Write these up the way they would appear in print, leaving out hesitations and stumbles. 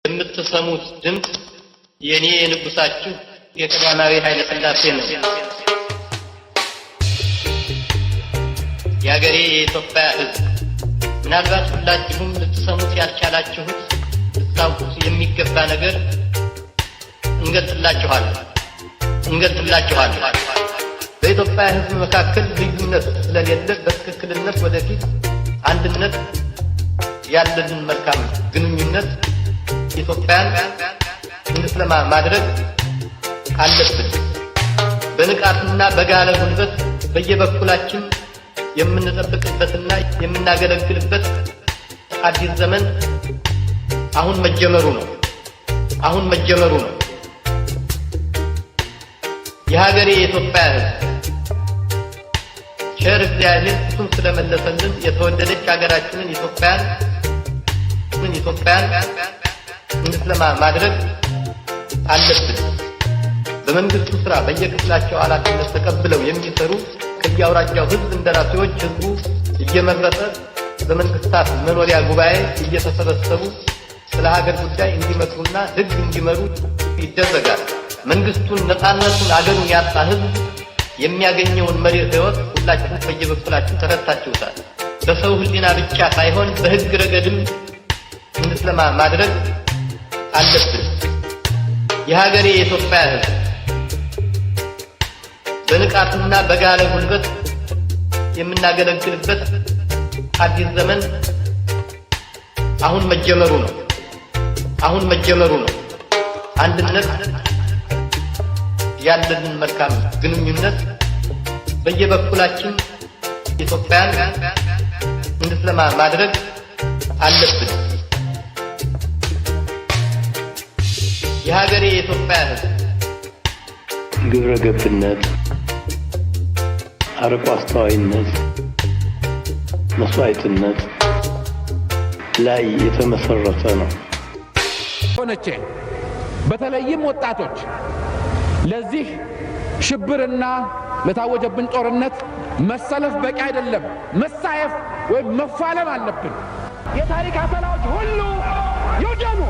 የምትሰሙት ድምጽ የኔ የንጉሳችሁ የቀዳማዊ ኃይለ ሥላሴ ነው። የአገሬ የኢትዮጵያ ሕዝብ ምናልባት ሁላችሁም ልትሰሙት ያልቻላችሁት ልታውቁት የሚገባ ነገር እንገልጽላችኋለን። በኢትዮጵያ ሕዝብ መካከል ልዩነት ስለሌለ በትክክልነት ወደፊት አንድነት ያለንን መልካም ግንኙነት ኢትዮጵያን እንድትለማ ማድረግ አለብን። በንቃትና በጋለ ጉልበት በየበኩላችን የምንጠብቅበትና የምናገለግልበት አዲስ ዘመን አሁን መጀመሩ ነው። የሀገሬ የኢትዮጵያ ሕዝብ ቸር እግዚአብሔር እሱን ስለመለሰልን የተወደደች ሀገራችንን ኢትዮጵያን እንድትለማ ማድረግ አለብን። በመንግስቱ ስራ በየክፍላቸው ኃላፊነት ተቀብለው የሚሰሩ ከየአውራጃው ሕዝብ እንደራሴዎች ሕዝቡ እየመረጠ በመንግስታት መኖሪያ ጉባኤ እየተሰበሰቡ ስለ ሀገር ጉዳይ እንዲመክሩና ሕግ እንዲመሩ ይደረጋል። መንግስቱን ነፃነቱን አገሩን ያጣ ሕዝብ የሚያገኘውን መሪር ሕይወት ሁላችሁም በየበኩላችሁ ተረድታችሁታል። በሰው ሕሊና ብቻ ሳይሆን በሕግ ረገድም እንድትለማ ማድረግ አለብን። የሀገሬ የኢትዮጵያ ሕዝብ በንቃትና በጋለ ጉልበት የምናገለግልበት አዲስ ዘመን አሁን መጀመሩ ነው። አንድነት ያለንን መልካም ግንኙነት በየበኩላችን ኢትዮጵያን እንድትለማ ማድረግ አለብን። የሀገሬ የኢትዮጵያ ሕዝብ ግብረ ገብነት፣ አርቆ አስተዋይነት፣ መስዋዕትነት ላይ የተመሰረተ ነው። ሆነቼ በተለይም ወጣቶች ለዚህ ሽብርና ለታወጀብን ጦርነት መሰለፍ በቂ አይደለም፣ መሳየፍ ወይም መፋለም አለብን። የታሪክ አተላዎች ሁሉ ይውደሙ።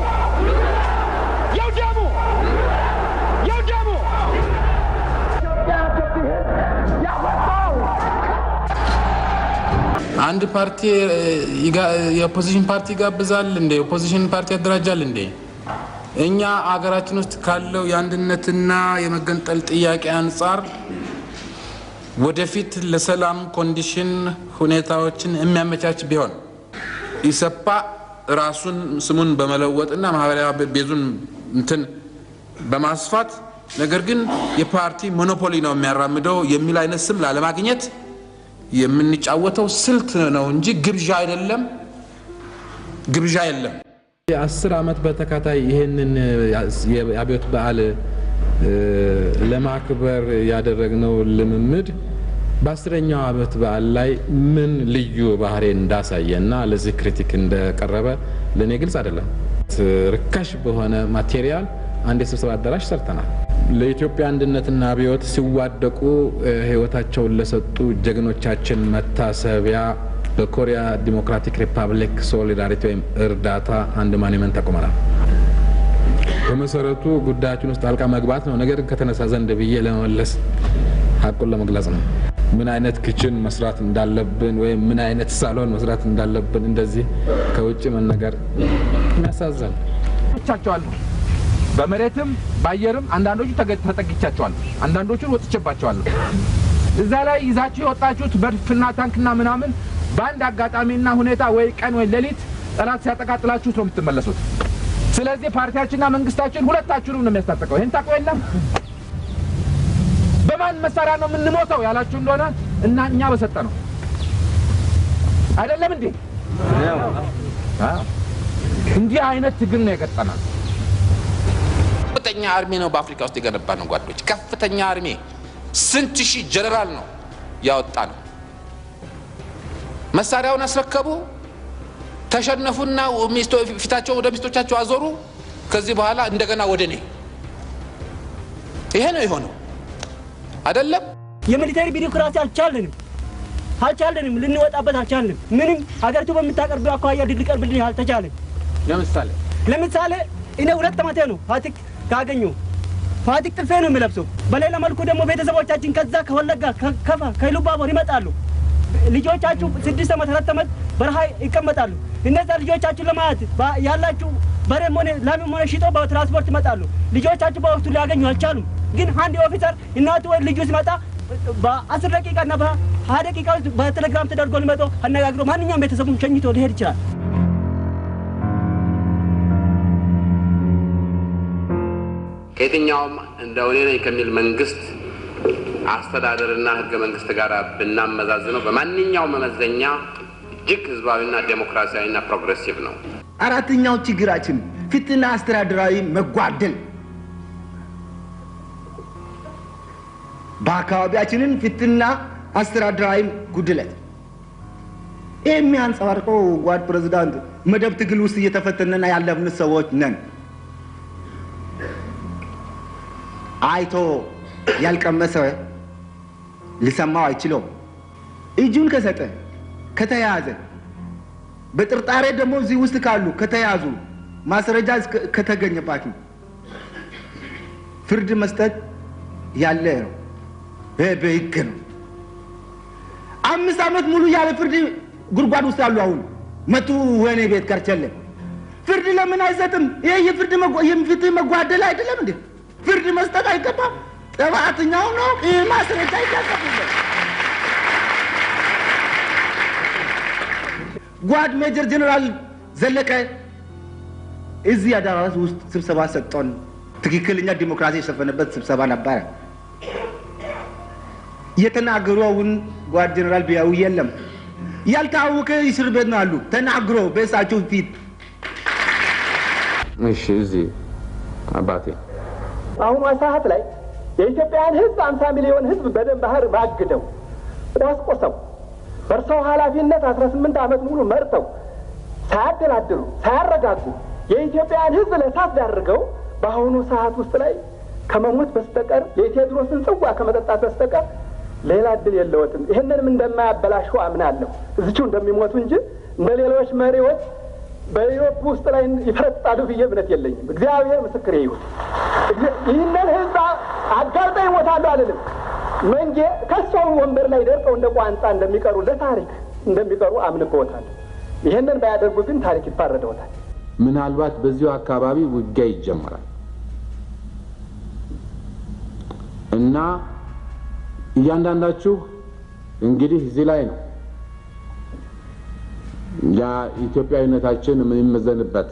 አንድ ፓርቲ የኦፖዚሽን ፓርቲ ይጋብዛል እንዴ? ኦፖዚሽን ፓርቲ ያደራጃል እንዴ? እኛ አገራችን ውስጥ ካለው የአንድነትና የመገንጠል ጥያቄ አንጻር ወደፊት ለሰላም ኮንዲሽን ሁኔታዎችን የሚያመቻች ቢሆን ኢሰፓ ራሱን ስሙን በመለወጥና ማህበራዊ ቤዙን በማስፋት ነገር ግን የፓርቲ ሞኖፖሊ ነው የሚያራምደው የሚል አይነት ስም ላለማግኘት የምንጫወተው ስልት ነው እንጂ ግብዣ አይደለም። ግብዣ የለም። የ10 ዓመት በተከታታይ ይሄንን የአብዮት በዓል ለማክበር ያደረግነው ልምምድ በ10ኛው ዓመት በዓል ላይ ምን ልዩ ባህሪ እንዳሳየና ለዚህ ክሪቲክ እንደቀረበ ለኔ ግልጽ አይደለም። ርካሽ በሆነ ማቴሪያል አንድ የስብሰባ አዳራሽ ሰርተናል። ለኢትዮጵያ አንድነትና አብዮት ሲዋደቁ ህይወታቸውን ለሰጡ ጀግኖቻችን መታሰቢያ በኮሪያ ዲሞክራቲክ ሪፐብሊክ ሶሊዳሪቲ ወይም እርዳታ አንድ ማኒመንት ተቆመናል። በመሰረቱ ጉዳያችን ውስጥ ጣልቃ መግባት ነው። ነገር ከተነሳ ዘንድ ብዬ ለመመለስ ሀቁን ለመግለጽ ነው። ምን አይነት ክችን መስራት እንዳለብን ወይም ምን አይነት ሳሎን መስራት እንዳለብን እንደዚህ ከውጭ መነገር የሚያሳዝን ቻቻለሁ። በመሬትም ባየርም አንዳንዶቹ ተጠግቻቸዋለሁ፣ አንዳንዶቹን ወጥቼባቸዋለሁ። እዛ ላይ ይዛችሁ የወጣችሁት በድፍና ታንክና ምናምን በአንድ አጋጣሚና ሁኔታ ወይ ቀን ወይ ሌሊት ጠላት ሲያጠቃጥላችሁት ነው የምትመለሱት። ስለዚህ ፓርቲያችንና መንግስታችን ሁለታችሁንም ነው የሚያስታጥቀው። ይሄን ታውቁ የለም? በማን መሳሪያ ነው የምንሞተው ያላችሁ እንደሆነ እና እኛ በሰጠ ነው አይደለም እንዴ? እንዲህ አይነት ትግል ነው የገጠመን። ከፍተኛ አርሚ ነው በአፍሪካ ውስጥ የገነባ ነው ጓዶች። ከፍተኛ አርሚ ስንት ሺህ ጀነራል ነው ያወጣ ነው። መሳሪያውን አስረከቡ፣ ተሸነፉና ፊታቸው ወደ ሚስቶቻቸው አዞሩ። ከዚህ በኋላ እንደገና ወደኔ ይሄ ነው የሆነው አይደለም የሚሊተሪ ቢሮክራሲ አልቻለንም ልንወጣበት አልቻለንም ምንም ሀገሪቱ በመታቀርበው አኳያ ድልቀርብልኝ አልተቻለም ለምሳሌ እኔ 2 ዓመቴ ነው ፋቲክ ካገኙ ፋቲክ ጥልፌ ነው የምለብሰው በሌላ መልኩ ደግሞ ቤተሰቦቻችን ከዛ ከወለጋ ከፋ ከኢሉባቦር ይመጣሉ ልጆቻችሁ 6 ዓመት 4 ዓመት በረሃ ይቀመጣሉ እነዛ ልጆቻችሁ ለማየት ያላችሁ በሬም ሆነ ላምም ሆነ ሽጦ በትራንስፖርት ይመጣሉ ልጆቻችሁ በወቅቱ ሊያገኙ አልቻሉም ግን አንድ ኦፊሰር እናቱ ወይ ልጁ ሲመጣ በ10 ደቂቃና በ20 ደቂቃ በቴሌግራም ተደርጎ ሊመጣ አነጋግሮ ማንኛውም ቤተሰቡን ሸኝቶ ሊሄድ ይችላል ከየትኛውም እንደው እኔ ነኝ ከሚል መንግስት አስተዳደርና ህገ መንግስት ጋር ብናመዛዝነው በማንኛውም መመዘኛ እጅግ ህዝባዊና ዴሞክራሲያዊና ፕሮግሬሲቭ ነው አራተኛው ችግራችን ፍትህና አስተዳደራዊ መጓደል በአካባቢያችንን ፍትህና አስተዳደራዊ ጉድለት የሚያንጸባርቀው ጓድ ፕሬዝዳንት መደብ ትግል ውስጥ እየተፈተነና ያለብን ሰዎች ነን አይቶ ያልቀመሰ ሊሰማው አይችልም እጁን ከሰጠ ከተያዘ በጥርጣሬ ደግሞ እዚህ ውስጥ ካሉ ከተያዙ ማስረጃ ከተገኘባቸው ፍርድ መስጠት ያለ ነው በህግ ነው 5 ዓመት ሙሉ ያለ ፍርድ ጉርጓድ ውስጥ ያሉ አሁን መጡ ወኔ ቤት ከርቸለ ፍርድ ለምን አይሰጥም ይሄ የፍትህ መጓደል አይደለም እንዴ ፍርድ መስጠት አይገባም ጥፋተኛው ነው ማስረጃ ይያዛል ጓድ ሜጀር ጀነራል ዘለቀ እዚህ አዳራሽ ውስጥ ስብሰባ ሰጥቶን ትክክለኛ ዲሞክራሲ የሰፈነበት ስብሰባ ነበር የተናገሩውን ጓድ ጀነራል ቢያው የለም ያልታወቀ እስር ቤት ነው አሉ ተናግሮ በሳቸው ፊት እሺ እዚህ አባቴ አሁን ሰዓት ላይ የኢትዮጵያን ህዝብ 50 ሚሊዮን ህዝብ በደም ባህር ባግደው ቆስቆሰው በርሰው ኃላፊነት 18 ዓመት ሙሉ መርተው ሳያደላድሉ ሳያረጋጉ የኢትዮጵያን ህዝብ ለሳት ዳርገው በአሁኑ ሰዓት ውስጥ ላይ ከመሞት በስተቀር የቴዎድሮስን ጽዋ ከመጠጣት በስተቀር ሌላ እድል የለውም ይሄንንም እንደማያበላሹ አምናለሁ እዚሁ እንደሚሞቱ እንጂ እንደሌሎች መሪዎች በዩሮፕ ውስጥ ላይ ይፈረጣሉ ብዬ እምነት የለኝም እግዚአብሔር ምስክሬ ይሁን ይህንን ህዝብ አጋልጠው ይሞታሉ አልልም መንጌ ከሰው ወንበር ላይ ደርቀው እንደ ቋንጣ እንደሚቀሩ ለታሪክ እንደሚቀሩ አምንበታል ይሄንን ባያደርጉ ግን ታሪክ ይፋረደውታል ምናልባት በዚሁ አካባቢ ውጊያ ይጀምራል እና እያንዳንዳችሁ እንግዲህ እዚህ ላይ ነው ያ ኢትዮጵያዊነታችን ምን ይመዘንበት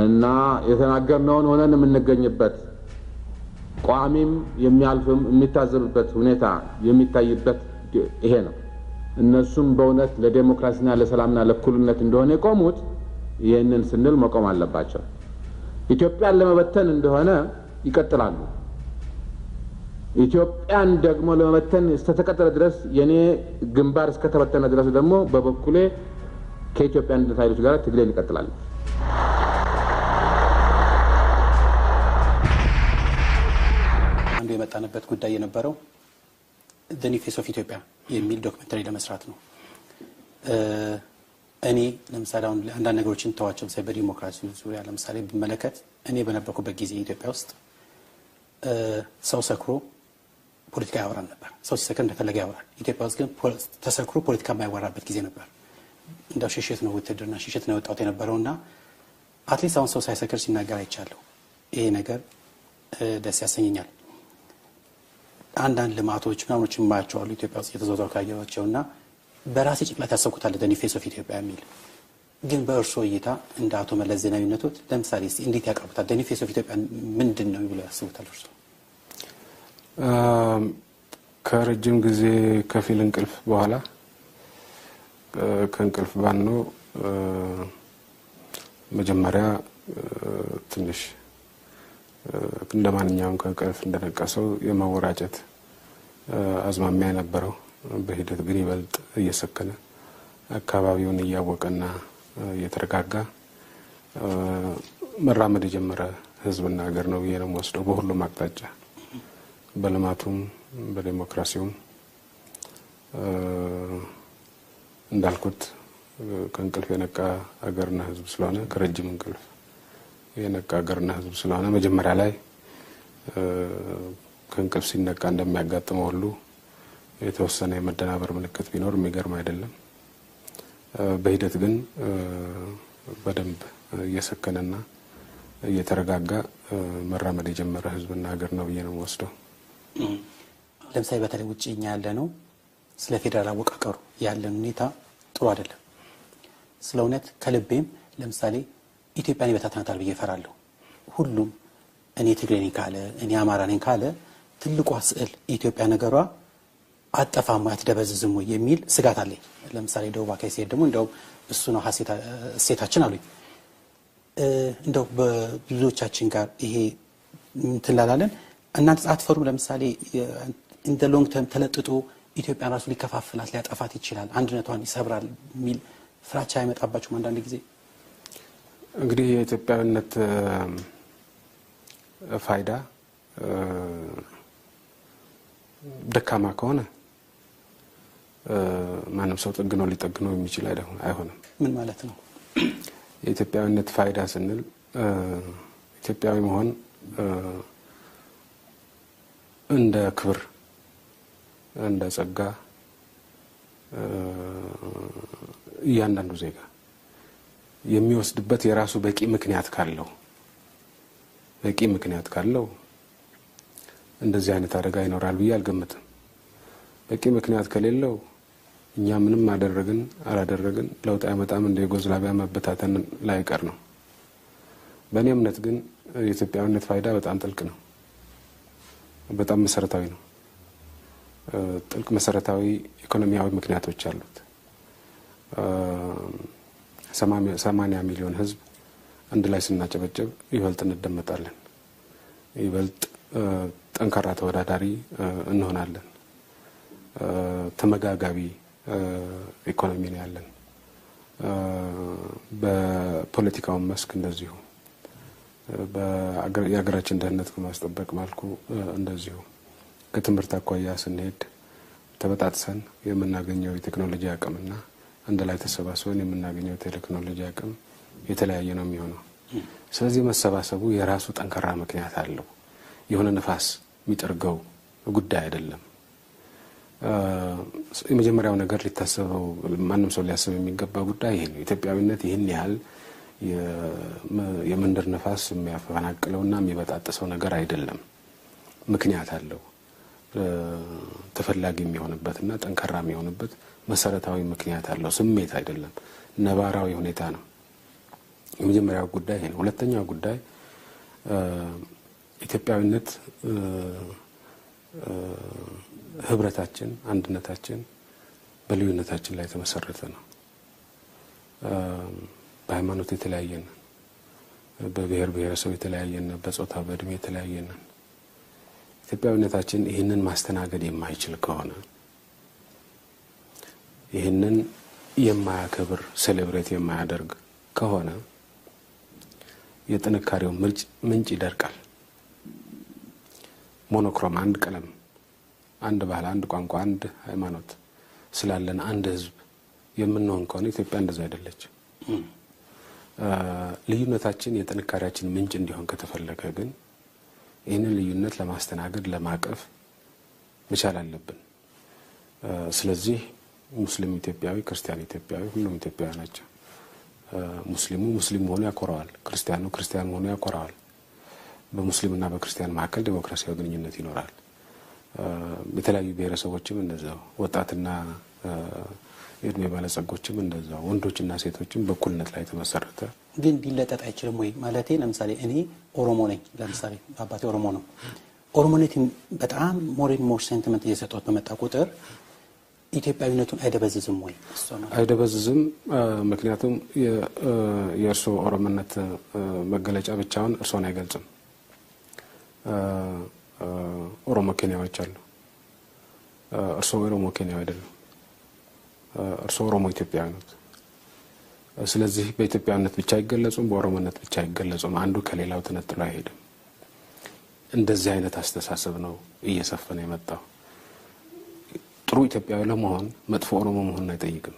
እና የተናገርነውን ሆነን የምንገኝበት ቋሚም የሚያልፍም የሚታዘብበት ሁኔታ የሚታይበት ይሄ ነው እነሱም በእውነት ለዲሞክራሲና ለሰላምና ለእኩልነት እንደሆነ የቆሙት ይሄንን ስንል መቆም አለባቸው ኢትዮጵያን ለመበተን እንደሆነ ይቀጥላሉ ኢትዮጵያን ደግሞ ለመበተን እስከተቀጠለ ድረስ የኔ ግንባር እስከተበተነ ድረስ ደግሞ በበኩሌ ከኢትዮጵያ አንድነት ኃይሎች ጋር ትግሌን ይቀጥላል አንዱ የመጣንበት ጉዳይ የነበረው The New Face of Ethiopia የሚል ዶክመንተሪ ለመስራት ነው እኔ ለምሳሌ አሁን አንዳንድ ነገሮችን ተዋቸው በዲሞክራሲ ዙሪያ ለምሳሌ በመለከት እኔ በነበርኩበት ጊዜ ኢትዮጵያ ውስጥ ሰው ሰክሮ ፖለቲካ ያወራል ነበር ሰው ሲሰክር እንደፈለገ ያወራል ኢትዮጵያ ውስጥ ግን ተሰክሮ ፖለቲካ የማይወራበት ጊዜ ነበር እንደው ሽሽት ነው ውትድርና ሽሽት ነው ወጣው የነበረውና አትሊስት አሁን ሰው ሳይሰክር ሲናገር አይቻለሁ ይሄ ነገር ደስ ያሰኘኛል አንዳንድ ልማቶች ምናምኖች ማያቸዋሉ ኢትዮጵያ ውስጥ የተዘዋወሩ ካያቸውና በራሴ ጭቅላት ያሰብኩታል The New Face of Ethiopia የሚል ግን በእርሶ እይታ እንደ አቶ መለስ ዜናዊነቶት ለምሳሌ እንዴት ያቀርቡታል The New Face of Ethiopia ምንድን ነው ብለው ያስቡታል እርሶ ከረጅም ጊዜ ከፊል እንቅልፍ በኋላ ከእንቅልፍ ባኖ መጀመሪያ ትንሽ እንደማንኛውም ከእንቅልፍ እንደነቀሰው የመወራጨት አዝማሚያ ነበረው በሂደት ግን ይበልጥ እየሰከነ አካባቢውን እያወቀና እየተረጋጋ መራመድ የጀመረ ህዝብና ሀገር ነው ብዬ ነው የምወስደው። በሁሉም አቅጣጫ በልማቱም በዲሞክራሲውም እንዳልኩት ከእንቅልፍ የነቃ ሀገርና ህዝብ ስለሆነ ከረጅም እንቅልፍ የነቃ ሀገርና ህዝብ ስለሆነ መጀመሪያ ላይ ከእንቅልፍ ሲነቃ እንደሚያጋጥመው ሁሉ የተወሰነ የመደናበር ምልክት ቢኖር የሚገርም አይደለም። በሂደት ግን በደንብ እየሰከነና እየተረጋጋ መራመድ የጀመረ ህዝብና ሀገር ነው ብዬ ነው የምወስደው። ለምሳሌ በተለይ ውጭኛ ያለ ነው ስለ ፌዴራል አወቃቀሩ ያለን ሁኔታ ጥሩ አይደለም። ስለ እውነት ከልቤም ለምሳሌ ኢትዮጵያን ይበታተናታል ብዬ እፈራለሁ። ሁሉም እኔ ትግሬ ነኝ ካለ እኔ አማራ ነኝ ካለ ትልቋ ስዕል ኢትዮጵያ ነገሯ አጠፋማ አትደበዝዝም ወይ የሚል ስጋት አለኝ። ለምሳሌ ደቡብ አካባቢ ሲሄድ ደግሞ እንደው እሱ ነው እሴታችን አሉኝ። እንደው በብዙዎቻችን ጋር ይሄ እንትላላለን እናንተ አትፈሩም? ለምሳሌ እንደ ሎንግ ተርም ተለጥጦ ኢትዮጵያን ራሱ ሊከፋፍላት ሊያጠፋት ይችላል፣ አንድነቷን ይሰብራል የሚል ፍራቻ አይመጣባችሁም አንዳንድ ጊዜ? እንግዲህ የኢትዮጵያዊነት ፋይዳ ደካማ ከሆነ ማንም ሰው ጠግኖ ሊጠግነው የሚችል አይሆንም። ምን ማለት ነው? የኢትዮጵያዊነት ፋይዳ ስንል ኢትዮጵያዊ መሆን እንደ ክብር እንደ ጸጋ እያንዳንዱ ዜጋ የሚወስድበት የራሱ በቂ ምክንያት ካለው እንደዚህ አይነት አደጋ ይኖራል ብዬ አልገምትም። በቂ ምክንያት ከሌለው እኛ ምንም አላደረግን ለውጥ አይመጣም፣ እንደ ዩጎዝላቪያ መበታተን ላይቀር ነው። በእኔ እምነት ግን የኢትዮጵያዊነት ፋይዳ በጣም ጥልቅ ነው፣ በጣም መሰረታዊ ነው። ጥልቅ መሰረታዊ ኢኮኖሚያዊ ምክንያቶች አሉት። 80 ሚሊዮን ህዝብ አንድ ላይ ስናጨበጨብ ይበልጥ እንደመጣለን፣ ይበልጥ ጠንካራ ተወዳዳሪ እንሆናለን። ተመጋጋቢ ኢኮኖሚ ነው ያለን። በፖለቲካው መስክ እንደዚሁ የሀገራችን ደህንነት ከማስጠበቅ መልኩ እንደዚሁ ከትምህርት አኳያ ስንሄድ ተበጣጥሰን የምናገኘው የቴክኖሎጂ አቅምና አንድ ላይ ተሰባስበን የምናገኘው የቴክኖሎጂ አቅም የተለያየ ነው የሚሆነው። ስለዚህ መሰባሰቡ የራሱ ጠንካራ ምክንያት አለው። የሆነ ነፋስ የሚጠርገው ጉዳይ አይደለም። የመጀመሪያው ነገር ሊታሰበው ማንም ሰው ሊያስብ የሚገባ ጉዳይ ይሄ ነው። ኢትዮጵያዊነት ይህን ያህል የመንደር ነፋስ የሚያፈናቅለውና የሚበጣጥሰው ነገር አይደለም። ምክንያት አለው። ተፈላጊ የሚሆንበትና ጠንካራ የሚሆንበት መሰረታዊ ምክንያት አለው። ስሜት አይደለም፣ ነባራዊ ሁኔታ ነው። የመጀመሪያው ጉዳይ ይሄ ነው። ሁለተኛው ጉዳይ ኢትዮጵያዊነት ህብረታችን፣ አንድነታችን በልዩነታችን ላይ የተመሰረተ ነው። በሃይማኖት የተለያየን፣ በብሔር ብሔረሰብ የተለያየን፣ በጾታ በእድሜ የተለያየን ኢትዮጵያዊነታችን ይህንን ማስተናገድ የማይችል ከሆነ ይህንን የማያከብር ሴሌብሬት የማያደርግ ከሆነ የጥንካሬው ምንጭ ይደርቃል። ሞኖክሮም አንድ ቀለም፣ አንድ ባህል፣ አንድ ቋንቋ፣ አንድ ሃይማኖት ስላለን አንድ ህዝብ የምንሆን ከሆነ ኢትዮጵያ እንደዛ አይደለች። ልዩነታችን የጥንካሬያችን ምንጭ እንዲሆን ከተፈለገ ግን ይህንን ልዩነት ለማስተናገድ ለማቀፍ መቻል አለብን። ስለዚህ ሙስሊም ኢትዮጵያዊ፣ ክርስቲያን ኢትዮጵያዊ፣ ሁሉም ኢትዮጵያዊ ናቸው። ሙስሊሙ ሙስሊም መሆኑ ያኮራዋል፣ ክርስቲያኑ ክርስቲያን መሆኑ ያኮራዋል። በሙስሊምና በክርስቲያን መካከል ዲሞክራሲያዊ ግንኙነት ይኖራል። የተለያዩ ብሔረሰቦችም እንደዛው፣ ወጣትና የእድሜ ባለጸጎችም እንደዛው፣ ወንዶችና ሴቶችም በእኩልነት ላይ የተመሰረተ ግን ሊለጠጥ አይችልም ወይ? ማለቴ ለምሳሌ እኔ ኦሮሞ ነኝ፣ ለምሳሌ አባቴ ኦሮሞ ነው። ኦሮሞነት በጣም ሞር ሴንቲመንት እየሰጠሁት በመጣ ቁጥር ኢትዮጵያዊነቱን አይደበዝዝም ወይ? አይደበዝዝም። ምክንያቱም የእርሶ ኦሮሞነት መገለጫ ብቻውን እርሶን አይገልጽም። ኦሮሞ ኬንያዎች አሉ። እርሶ ኦሮሞ ኬንያዊ አይደሉም። እርሶ ኦሮሞ ኢትዮጵያዊ ነው። ስለዚህ በኢትዮጵያዊነት ብቻ አይገለጹም፣ በኦሮሞነት ብቻ አይገለጹም። አንዱ ከሌላው ተነጥሎ አይሄድም። እንደዚህ አይነት አስተሳሰብ ነው እየሰፈነ የመጣው። ጥሩ ኢትዮጵያዊ ለመሆን መጥፎ ኦሮሞ መሆን አይጠይቅም።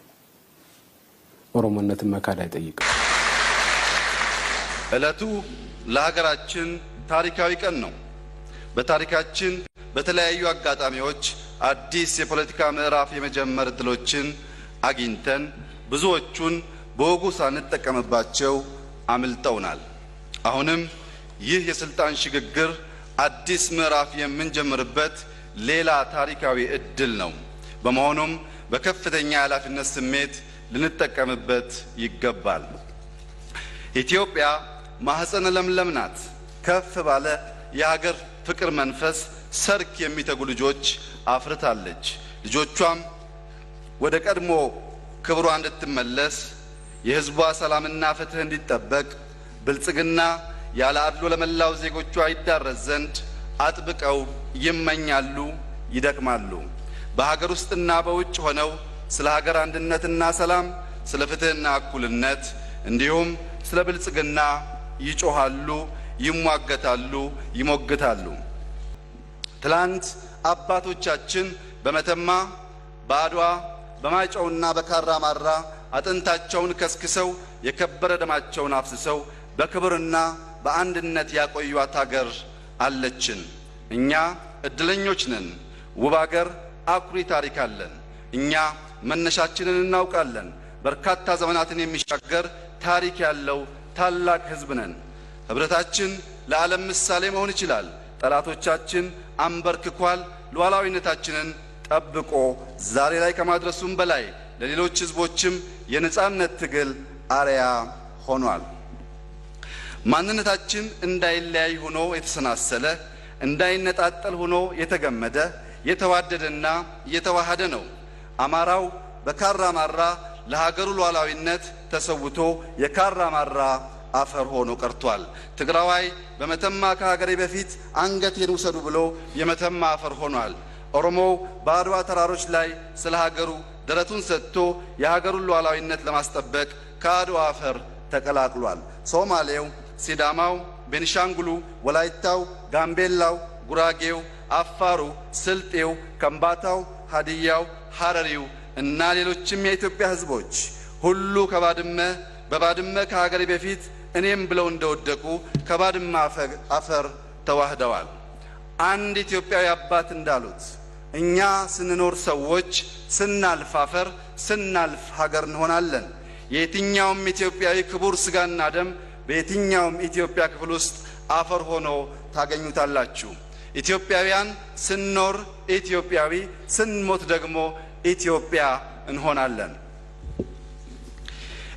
ኦሮሞነትን መካድ አይጠይቅም። ዕለቱ ለሀገራችን ታሪካዊ ቀን ነው። በታሪካችን በተለያዩ አጋጣሚዎች አዲስ የፖለቲካ ምዕራፍ የመጀመር እድሎችን አግኝተን ብዙዎቹን በወጉ ሳንጠቀምባቸው አምልጠውናል። አሁንም ይህ የስልጣን ሽግግር አዲስ ምዕራፍ የምንጀምርበት ሌላ ታሪካዊ እድል ነው። በመሆኑም በከፍተኛ ኃላፊነት ስሜት ልንጠቀምበት ይገባል። ኢትዮጵያ ማህፀነ ለምለም ናት። ከፍ ባለ የሀገር ፍቅር መንፈስ ሰርክ የሚተጉ ልጆች አፍርታለች። ልጆቿም ወደ ቀድሞ ክብሯ እንድትመለስ፣ የህዝቧ ሰላምና ፍትህ እንዲጠበቅ፣ ብልጽግና ያለ አድሎ ለመላው ዜጎቿ ይዳረስ ዘንድ አጥብቀው ይመኛሉ፣ ይደክማሉ። በሀገር ውስጥና በውጭ ሆነው ስለ ሀገር አንድነትና ሰላም፣ ስለ ፍትህና እኩልነት እንዲሁም ስለ ብልጽግና ይጮሃሉ፣ ይሟገታሉ፣ ይሞግታሉ። ትላንት አባቶቻችን በመተማ፣ በአድዋ፣ በማይጨውና በካራ ማራ አጥንታቸውን ከስክሰው የከበረ ደማቸውን አፍስሰው በክብርና በአንድነት ያቆዩት ሀገር አለችን። እኛ እድለኞች ነን። ውብ ሀገር፣ አኩሪ ታሪክ አለን። እኛ መነሻችንን እናውቃለን። በርካታ ዘመናትን የሚሻገር ታሪክ ያለው ታላቅ ህዝብ ነን። ህብረታችን ለዓለም ምሳሌ መሆን ይችላል። ጠላቶቻችን አንበርክኳል። ሉዓላዊነታችንን ጠብቆ ዛሬ ላይ ከማድረሱም በላይ ለሌሎች ህዝቦችም የነጻነት ትግል አርያ ሆኗል። ማንነታችን እንዳይለያይ ሆኖ የተሰናሰለ፣ እንዳይነጣጠል ሆኖ የተገመደ፣ የተዋደደና የተዋሃደ ነው። አማራው በካራ ማራ ለሀገሩ ሉዓላዊነት ተሰውቶ የካራ ማራ አፈር ሆኖ ቀርቷል። ትግራዋይ በመተማ ከሀገሬ በፊት አንገቴን ውሰዱ ብሎ የመተማ አፈር ሆኗል። ኦሮሞው በአድዋ ተራሮች ላይ ስለ ሀገሩ ደረቱን ሰጥቶ የሀገሩን ሉዓላዊነት ለማስጠበቅ ከአድዋ አፈር ተቀላቅሏል። ሶማሌው፣ ሲዳማው፣ ቤንሻንጉሉ፣ ወላይታው፣ ጋምቤላው፣ ጉራጌው፣ አፋሩ፣ ስልጤው፣ ከምባታው፣ ሀዲያው፣ ሀረሪው እና ሌሎችም የኢትዮጵያ ህዝቦች ሁሉ በባድመ ከሀገሬ በፊት እኔም ብለው እንደወደቁ ከባድመ አፈር ተዋህደዋል። አንድ ኢትዮጵያዊ አባት እንዳሉት እኛ ስንኖር ሰዎች፣ ስናልፍ አፈር፣ ስናልፍ ሀገር እንሆናለን። የየትኛውም ኢትዮጵያዊ ክቡር ስጋና ደም በየትኛውም ኢትዮጵያ ክፍል ውስጥ አፈር ሆኖ ታገኙታላችሁ። ኢትዮጵያውያን ስንኖር ኢትዮጵያዊ፣ ስንሞት ደግሞ ኢትዮጵያ እንሆናለን።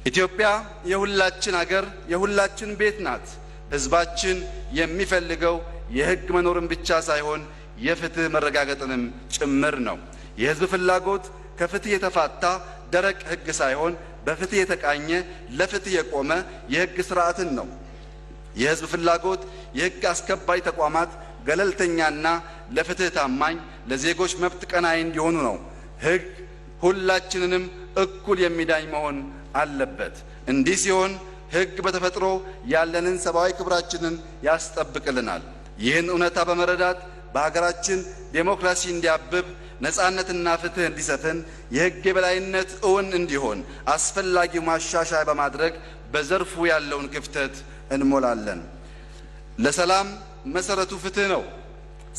ኢትዮጵያ የሁላችን አገር፣ የሁላችን ቤት ናት። ህዝባችን የሚፈልገው የህግ መኖርን ብቻ ሳይሆን የፍትህ መረጋገጥንም ጭምር ነው። የህዝብ ፍላጎት ከፍትህ የተፋታ ደረቅ ህግ ሳይሆን በፍትህ የተቃኘ ለፍትህ የቆመ የህግ ስርዓትን ነው። የህዝብ ፍላጎት የህግ አስከባሪ ተቋማት ገለልተኛና ለፍትህ ታማኝ፣ ለዜጎች መብት ቀናይ እንዲሆኑ ነው። ህግ ሁላችንንም እኩል የሚዳኝ መሆን አለበት። እንዲህ ሲሆን ህግ በተፈጥሮ ያለንን ሰብአዊ ክብራችንን ያስጠብቅልናል። ይህን እውነታ በመረዳት በሀገራችን ዴሞክራሲ እንዲያብብ፣ ነጻነትና ፍትህ እንዲሰፍን፣ የህግ የበላይነት እውን እንዲሆን አስፈላጊው ማሻሻያ በማድረግ በዘርፉ ያለውን ክፍተት እንሞላለን። ለሰላም መሰረቱ ፍትህ ነው።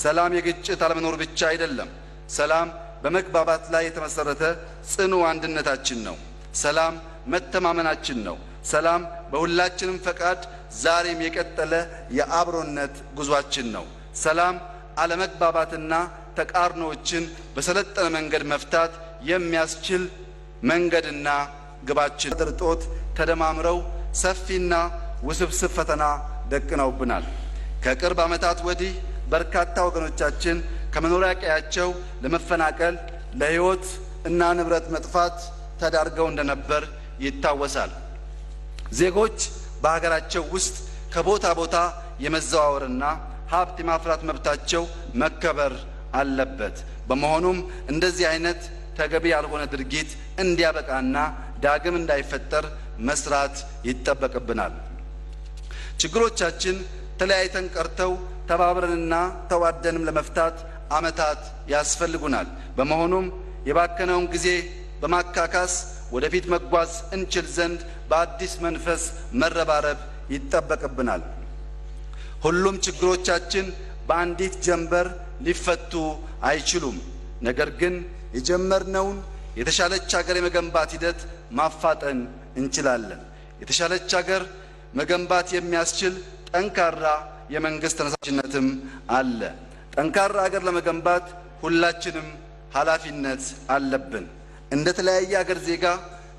ሰላም የግጭት አለመኖር ብቻ አይደለም። ሰላም በመግባባት ላይ የተመሰረተ ጽኑ አንድነታችን ነው። ሰላም መተማመናችን ነው። ሰላም በሁላችንም ፈቃድ ዛሬም የቀጠለ የአብሮነት ጉዟችን ነው። ሰላም አለመግባባትና ተቃርኖዎችን በሰለጠነ መንገድ መፍታት የሚያስችል መንገድና ግባችን ጥርጦት ተደማምረው ሰፊና ውስብስብ ፈተና ደቅነውብናል። ከቅርብ ዓመታት ወዲህ በርካታ ወገኖቻችን ከመኖሪያ ቀያቸው ለመፈናቀል፣ ለሕይወት እና ንብረት መጥፋት ተዳርገው እንደነበር ይታወሳል። ዜጎች በሀገራቸው ውስጥ ከቦታ ቦታ የመዘዋወርና ሀብት የማፍራት መብታቸው መከበር አለበት። በመሆኑም እንደዚህ አይነት ተገቢ ያልሆነ ድርጊት እንዲያበቃና ዳግም እንዳይፈጠር መስራት ይጠበቅብናል። ችግሮቻችን ተለያይተን ቀርተው ተባብረንና ተዋደንም ለመፍታት ዓመታት ያስፈልጉናል። በመሆኑም የባከነውን ጊዜ በማካካስ ወደፊት መጓዝ እንችል ዘንድ በአዲስ መንፈስ መረባረብ ይጠበቅብናል። ሁሉም ችግሮቻችን በአንዲት ጀንበር ሊፈቱ አይችሉም። ነገር ግን የጀመርነውን የተሻለች ሀገር የመገንባት ሂደት ማፋጠን እንችላለን። የተሻለች ሀገር መገንባት የሚያስችል ጠንካራ የመንግስት ተነሳሽነትም አለ። ጠንካራ ሀገር ለመገንባት ሁላችንም ኃላፊነት አለብን። እንደ ተለያየ ሀገር ዜጋ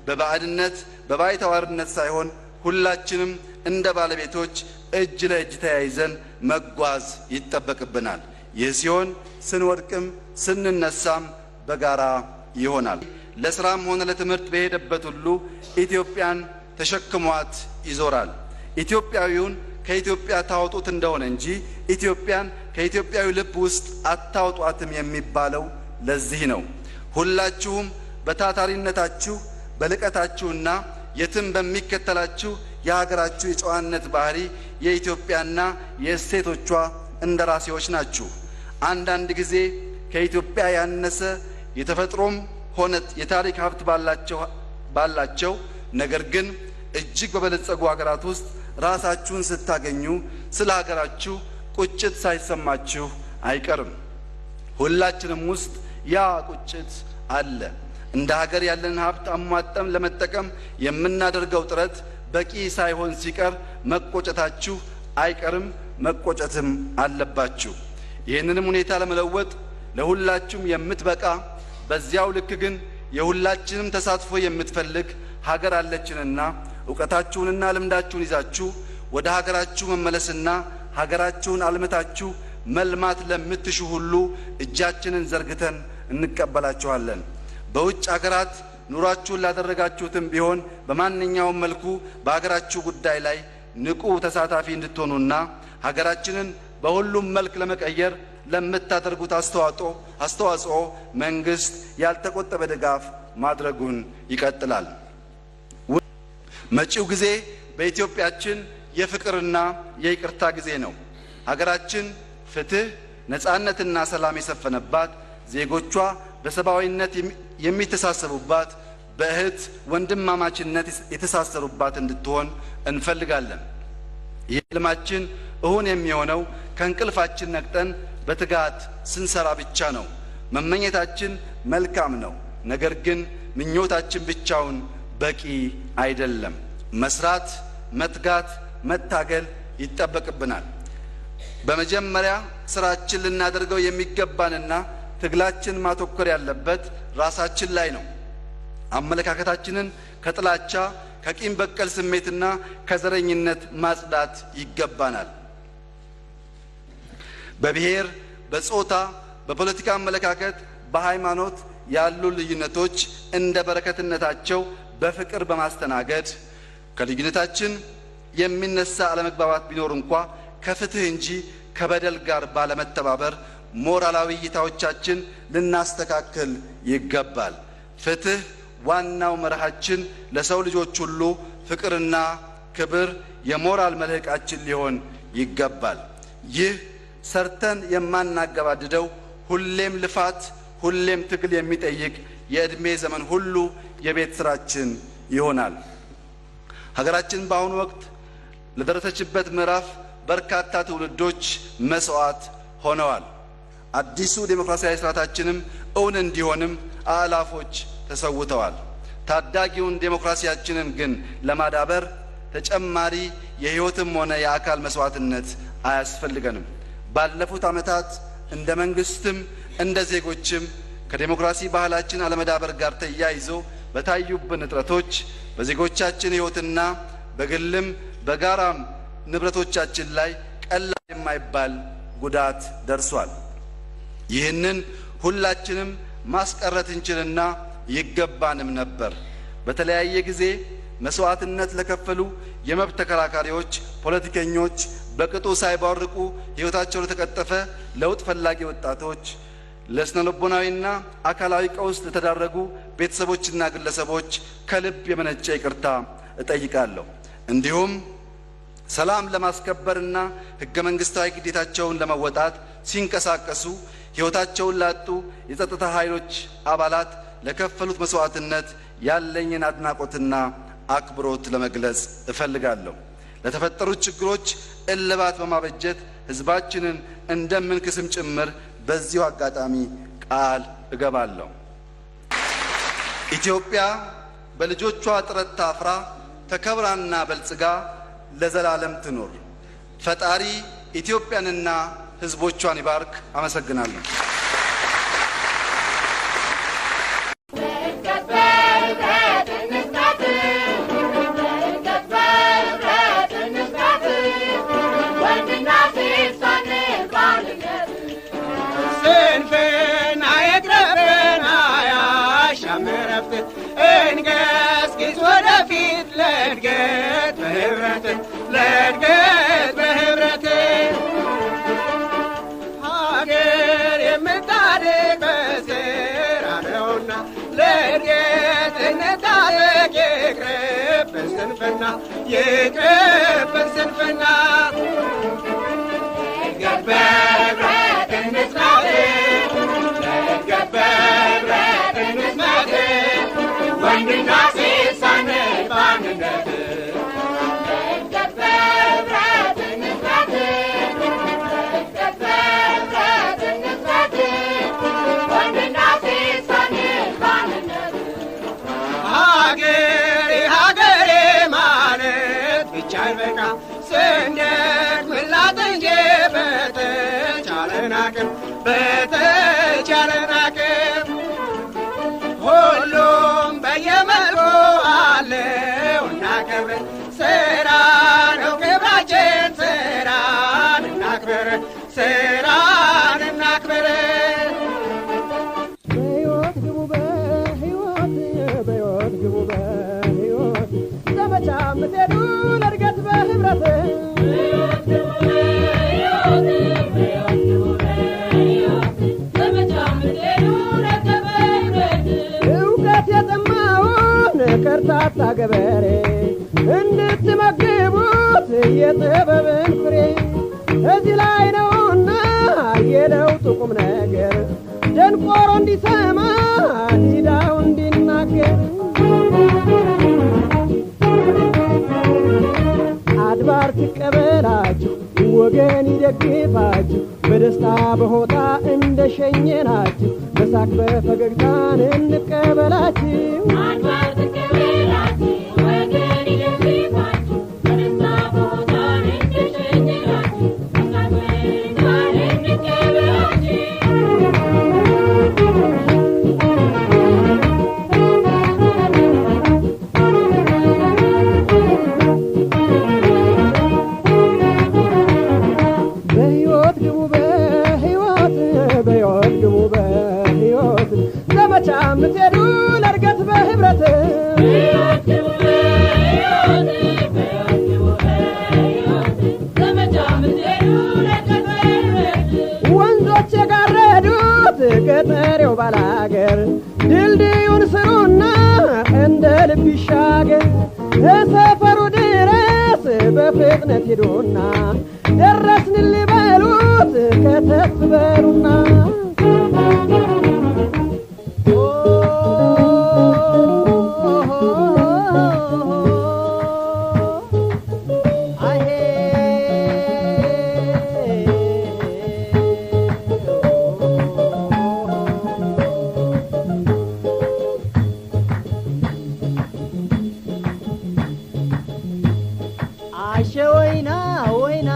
በባዕድነት በባይተዋርነት ሳይሆን ሁላችንም እንደ ባለቤቶች እጅ ለእጅ ተያይዘን መጓዝ ይጠበቅብናል። ይህ ሲሆን ስንወድቅም ስንነሳም በጋራ ይሆናል። ለስራም ሆነ ለትምህርት በሄደበት ሁሉ ኢትዮጵያን ተሸክሟት ይዞራል። ኢትዮጵያዊውን ከኢትዮጵያ ታወጡት እንደሆነ እንጂ ኢትዮጵያን ከኢትዮጵያዊ ልብ ውስጥ አታውጧትም የሚባለው ለዚህ ነው። ሁላችሁም በታታሪነታችሁ በልቀታችሁና የትም በሚከተላችሁ የሀገራችሁ የጨዋነት ባህሪ የኢትዮጵያና የእሴቶቿ እንደራሴዎች ናችሁ። አንዳንድ ጊዜ ከኢትዮጵያ ያነሰ የተፈጥሮም ሆነ የታሪክ ሀብት ባላቸው ነገር ግን እጅግ በበለጸጉ ሀገራት ውስጥ ራሳችሁን ስታገኙ ስለ ሀገራችሁ ቁጭት ሳይሰማችሁ አይቀርም። ሁላችንም ውስጥ ያ ቁጭት አለ። እንደ ሀገር ያለን ሀብት አሟጠም ለመጠቀም የምናደርገው ጥረት በቂ ሳይሆን ሲቀር መቆጨታችሁ አይቀርም፣ መቆጨትም አለባችሁ። ይህንንም ሁኔታ ለመለወጥ ለሁላችሁም የምትበቃ በዚያው ልክ ግን የሁላችንም ተሳትፎ የምትፈልግ ሀገር አለችንና ዕውቀታችሁንና ልምዳችሁን ይዛችሁ ወደ ሀገራችሁ መመለስና ሀገራችሁን አልምታችሁ መልማት ለምትሹ ሁሉ እጃችንን ዘርግተን እንቀበላችኋለን። በውጭ ሀገራት ኑሯችሁን ላደረጋችሁትም ቢሆን በማንኛውም መልኩ በሀገራችሁ ጉዳይ ላይ ንቁ ተሳታፊ እንድትሆኑና ሀገራችንን በሁሉም መልክ ለመቀየር ለምታደርጉት አስተዋጽኦ መንግስት ያልተቆጠበ ድጋፍ ማድረጉን ይቀጥላል። መጪው ጊዜ በኢትዮጵያችን የፍቅርና የይቅርታ ጊዜ ነው። ሀገራችን ፍትህ፣ ነጻነትና ሰላም የሰፈነባት፣ ዜጎቿ በሰብአዊነት የሚተሳሰቡባት፣ በእህት ወንድማማችነት የተሳሰሩባት እንድትሆን እንፈልጋለን። ይህ ህልማችን እውን የሚሆነው ከእንቅልፋችን ነቅተን በትጋት ስንሰራ ብቻ ነው። መመኘታችን መልካም ነው፣ ነገር ግን ምኞታችን ብቻውን በቂ አይደለም። መስራት፣ መትጋት፣ መታገል ይጠበቅብናል። በመጀመሪያ ስራችን ልናደርገው የሚገባንና ትግላችን ማተኮር ያለበት ራሳችን ላይ ነው። አመለካከታችንን ከጥላቻ ከቂም በቀል ስሜትና ከዘረኝነት ማጽዳት ይገባናል። በብሔር፣ በጾታ፣ በፖለቲካ አመለካከት፣ በሃይማኖት ያሉ ልዩነቶች እንደ በረከትነታቸው በፍቅር በማስተናገድ ከልዩነታችን የሚነሳ አለመግባባት ቢኖር እንኳ ከፍትህ እንጂ ከበደል ጋር ባለመተባበር ሞራላዊ እይታዎቻችን ልናስተካክል ይገባል። ፍትህ ዋናው መርሃችን፣ ለሰው ልጆች ሁሉ ፍቅርና ክብር የሞራል መልህቃችን ሊሆን ይገባል። ይህ ሰርተን የማናገባድደው ሁሌም ልፋት፣ ሁሌም ትግል የሚጠይቅ የዕድሜ ዘመን ሁሉ የቤት ስራችን ይሆናል። ሀገራችን በአሁኑ ወቅት ለደረሰችበት ምዕራፍ በርካታ ትውልዶች መስዋዕት ሆነዋል። አዲሱ ዴሞክራሲያዊ ስርዓታችንም እውን እንዲሆንም አላፎች ተሰውተዋል። ታዳጊውን ዴሞክራሲያችንን ግን ለማዳበር ተጨማሪ የህይወትም ሆነ የአካል መስዋዕትነት አያስፈልገንም። ባለፉት ዓመታት እንደ መንግስትም እንደ ዜጎችም ከዴሞክራሲ ባህላችን አለመዳበር ጋር ተያይዞ በታዩብን እጥረቶች በዜጎቻችን ህይወትና በግልም በጋራም ንብረቶቻችን ላይ ቀላል የማይባል ጉዳት ደርሷል። ይህንን ሁላችንም ማስቀረት እንችልና ይገባንም ነበር። በተለያየ ጊዜ መስዋዕትነት ለከፈሉ የመብት ተከራካሪዎች፣ ፖለቲከኞች፣ በቅጡ ሳይባርቁ ህይወታቸው ለተቀጠፈ ለውጥ ፈላጊ ወጣቶች፣ ለስነልቦናዊና አካላዊ ቀውስ ለተዳረጉ ቤተሰቦችና ግለሰቦች ከልብ የመነጨ ይቅርታ እጠይቃለሁ። እንዲሁም ሰላም ለማስከበርና ህገ መንግስታዊ ግዴታቸውን ለመወጣት ሲንቀሳቀሱ ሕይወታቸውን ላጡ የጸጥታ ኃይሎች አባላት ለከፈሉት መስዋዕትነት ያለኝን አድናቆትና አክብሮት ለመግለጽ እፈልጋለሁ። ለተፈጠሩት ችግሮች እልባት በማበጀት ህዝባችንን እንደምንክስም ጭምር በዚሁ አጋጣሚ ቃል እገባለሁ። ኢትዮጵያ በልጆቿ ጥረት ታፍራ ተከብራና በልጽጋ ለዘላለም ትኖር። ፈጣሪ ኢትዮጵያንና ህዝቦቿን ይባርክ። አመሰግናለሁ። የቅርብን ስንፍና እድገት በህብረት እንስራት፣ እድገት በህብረት እንስራት፣ ወንድና ሴት ሳንል በአንድነት እድገት በህብረት እንስራት፣ እድገት በህብረት እንስራት፣ ወንድና ሴት ሳንል በአንድነት አይበቃ ስንደቅ ምላት እንጂ በተቻለን አቅም ሁሉም በየመልኩ አለው እናከብር። ስራ ነው ክብራችን፣ ስራን እናክብር፣ ስራን እናክብር። በሕይወት ግቡ በሕይወት ግቡ በሕይወት ዘመቻ ምትሄዱ ለእድገት በህብረት እውቀት የጠማውን ከርታታ ገበሬ እንድትመግቡት የጥበብን ፍሬ እዚህ ላይ ነውና የለውጡ ቁም ነገር ደንቆሮ እንዲሰማ ዲዳው እንዲናገር አድባር ትቀበላችሁ ወገን ይደግፋችሁ በደስታ በሆታ እንደሸኘናችሁ በሳቅ በፈገግታን እንቀበላችሁ። አድባር ትቀበላችሁ ወገን ይደግፋችሁ በደስታ በሆታ እንደሸኘናችሁ በሳቅ በፈገግታን እንቀበላችሁ። ዘመቻ ምትሄዱ ለእድገት በህብረት ወንዞች የጋረዱት ገጠሬው ባላገር ድልድዩን ስሩና እንደ ልብ ይሻገር። ሰፈሩ ድረስ በፍጥነት ሄዱና ደረስን ሊበሉት ከተፍ በሉና ወይና